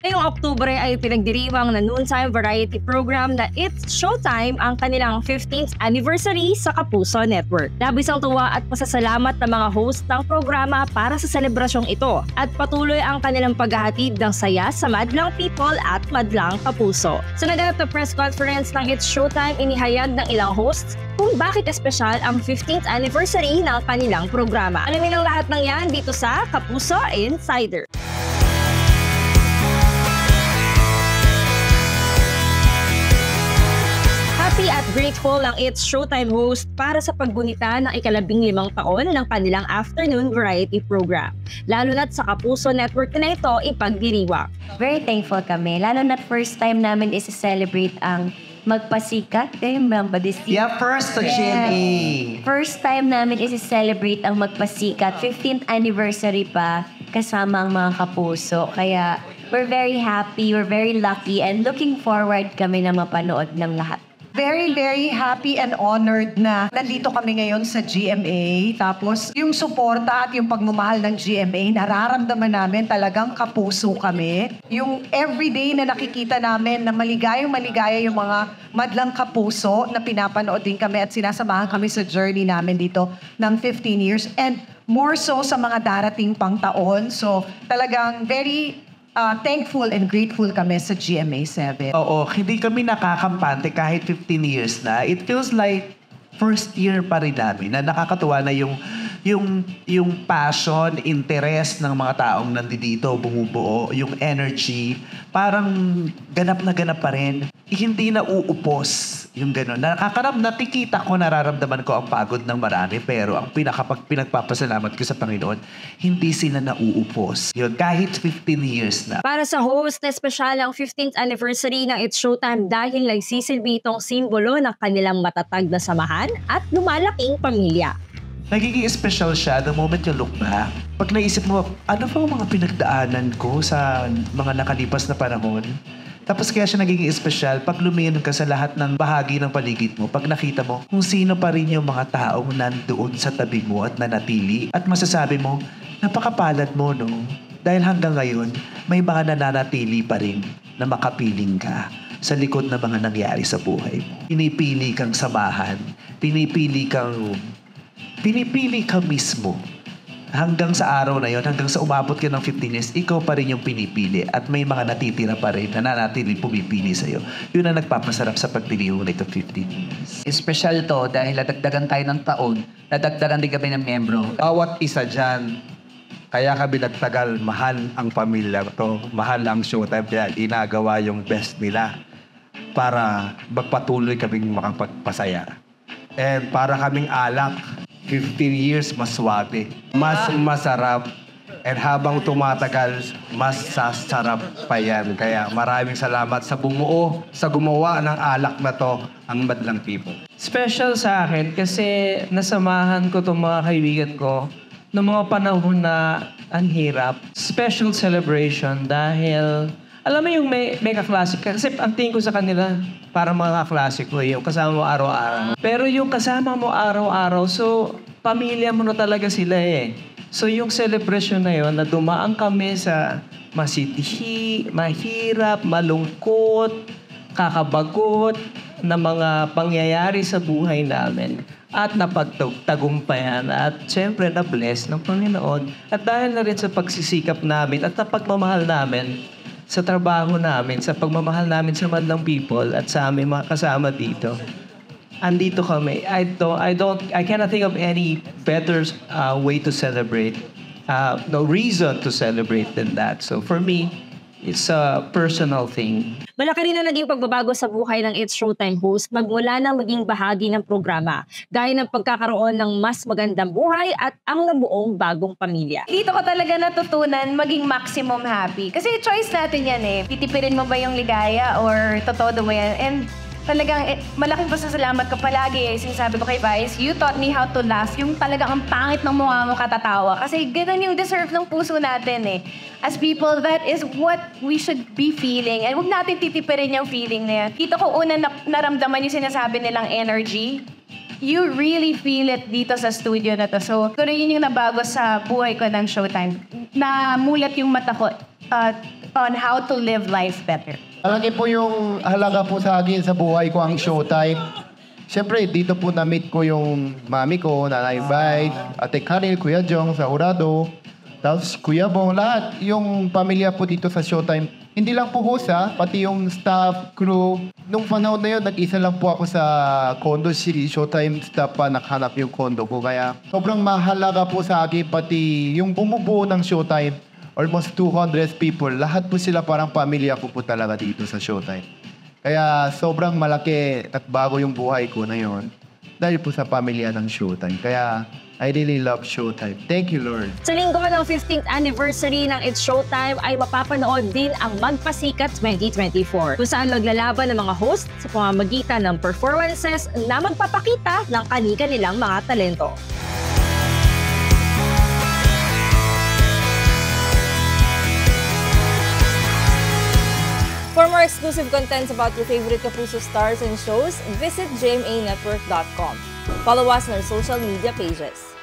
Ngayong Oktubre ay pinagdiriwang na noontime variety program na It's Showtime ang kanilang 15th anniversary sa Kapuso Network. Labis ang tuwa at pasasalamat ng mga host ng programa para sa selebrasyong ito at patuloy ang kanilang paghahatid ng saya sa madlang people at madlang kapuso. Sa naganap na press conference ng It's Showtime, inihayag ng ilang hosts kung bakit espesyal ang 15th anniversary ng kanilang programa. Alamin ang lahat ng yan dito sa Kapuso Insider. Happy at grateful ang It's Showtime host para sa paggunita ng ika-15 taon ng kanilang afternoon variety program. Lalo na't sa Kapuso Network na ito ipagdiriwang. Very thankful kami. Lalo na't first time namin is-celebrate ang magpasikat. Remember this year? Yeah, first sa GMA. First time namin is-celebrate ang magpasikat. 15th anniversary pa kasama ang mga kapuso. Kaya we're very happy, we're very lucky, and looking forward kami na mapanood ng lahat. Very, very happy and honored na nandito kami ngayon sa GMA. Tapos, yung suporta at yung pagmamahal ng GMA, nararamdaman namin talagang kapuso kami. Yung everyday na nakikita namin na maligayang-maligaya yung mga madlang kapuso na pinapanood din kami at sinasamahan kami sa journey namin dito ng 15 years. And more so sa mga darating pang taon. So, talagang very thankful and grateful kami sa GMA 7. Oo, hindi kami nakakampante kahit 15 years na. It feels like first year pa rin namin na nakakatuwa na yung passion, interest ng mga taong nandito, bumubuo, yung energy, parang ganap na ganap pa rin. Hindi na uupos yung gano'n. Nakikita ko, nararamdaman ko ang pagod ng marami, pero ang pinagpapasalamat ko sa Panginoon, hindi sila nauupos. Yun, kahit 15 years na. Para sa host na espesyal ang 15th anniversary ng It's Showtime dahil nagsisilbi itong simbolo ng kanilang matatag na samahan at lumalaking pamilya. Nagiging special siya the moment you look back. Pag naisip mo, ano ba ang mga pinagdaanan ko sa mga nakalipas na panahon? Tapos kaya siya nagiging espesyal pag lumingon ka sa lahat ng bahagi ng paligid mo, pag nakita mo kung sino pa rin yung mga taong nandoon sa tabi mo at nanatili. At masasabi mo, napakapalad mo, no? Dahil hanggang ngayon, may mga nananatili pa rin na makapiling ka sa likod ng mga nangyari sa buhay mo. Pinipili kang samahan. Pinipili ka mismo. Hanggang sa araw na yon, hanggang sa umabot ka ng 15 years, ikaw pa rin yung pinipili at may mga natitira pa rin na nanatiling pumipili sa'yo. Yun ang nagpapasarap sa pagpiliho nito 15 years. Espesyal to dahil nadagdagan tayo ng taon, nadagdagan din kami ng membro. Bawat isa dyan, kaya kami nagtagal, mahal ang pamilya to, mahal ang Showtime, kaya ginagawa yung best nila para magpatuloy kaming makapagpasaya. And para kaming alak, 15 years mas swerte, mas masarap, and habang tumatagal, mas sasarap pa yan. Kaya maraming salamat sa bumuo, sa gumawa ng alak na to, ang madlang people. Special sa akin kasi nasamahan ko itong mga kaibigan ko noong mga panahon na ang hirap. Special celebration dahil alam mo yung may kaklase ka. Kasi ang tingin ko sa kanila, para mga kaklase ko, yung kasama mo araw-araw. Pero yung kasama mo araw-araw, so pamilya mo na talaga sila eh. So yung celebration na yun, na dumaan kami sa masitihi, mahirap, malungkot, kakabagot, na mga pangyayari sa buhay namin. At napagtagumpayan at siyempre na-bless ng Panginoon. At dahil na rin sa pagsisikap namin at sa pagmamahal namin, sa trabaho namin, sa pagmamahal namin sa madlang people at sa aming mga kasama dito. Andito kami. I cannot think of any better way to celebrate. No reason to celebrate than that. So for me, it's a personal thing. Malaki rin na naging pagbabago sa buhay ng It's Showtime host magmula nang maging bahagi ng programa, gaya ng pagkakaroon ng mas magandang buhay at ang nabuong bagong pamilya. Dito ko talaga natutunan maging maximum happy. Kasi choice natin yan eh. Titipirin mo ba yung ligaya or totoo mo yan? And talagang malaking pasasalamat ko palagi. Sinasabi ko kay Vice, you taught me how to laugh. Yung talagang ang pangit ng mukha mo katatawa. Kasi ganun yung deserve ng puso natin eh. As people, that is what we should be feeling. And huwag natin titipirin yung feeling na yan. Dito ko una naramdaman yung sinasabi nilang energy. You really feel it dito sa studio na to. So, yun yung nabago sa buhay ko ng Showtime. Namulat yung mata ko on how to live life better. Malaki po yung halaga po sa akin sa buhay ko ang Showtime. Siyempre, dito po na-meet ko yung mami ko, Nanay Bay, Ate Karil, Kuya Jong, sa Urado, tapos Kuya Bong, lahat. Yung pamilya po dito sa Showtime. Hindi lang po host pati yung staff, crew. Nung panahon na yun, nag-isa lang po ako sa condo. Si Showtime staff pa nakahanap yung condo ko. Kaya sobrang mahalaga po sa akin, pati yung bumubuo ng Showtime. Almost 200 people. Lahat po sila parang pamilya ko po talaga dito sa Showtime. Kaya sobrang malaki at bago yung buhay ko na yon dahil po sa pamilya ng Showtime. Kaya I really love Showtime. Thank you, Lord. Sa linggo ng 15th anniversary ng It's Showtime ay mapapanood din ang Magpasikat 2024 kung saan maglalaban ng mga host sa pamamagitan ng performances na magpapakita ng kani-kanilang mga talento. For more exclusive contents about your favorite Kapuso stars and shows, visit gmanetwork.com. Follow us on our social media pages.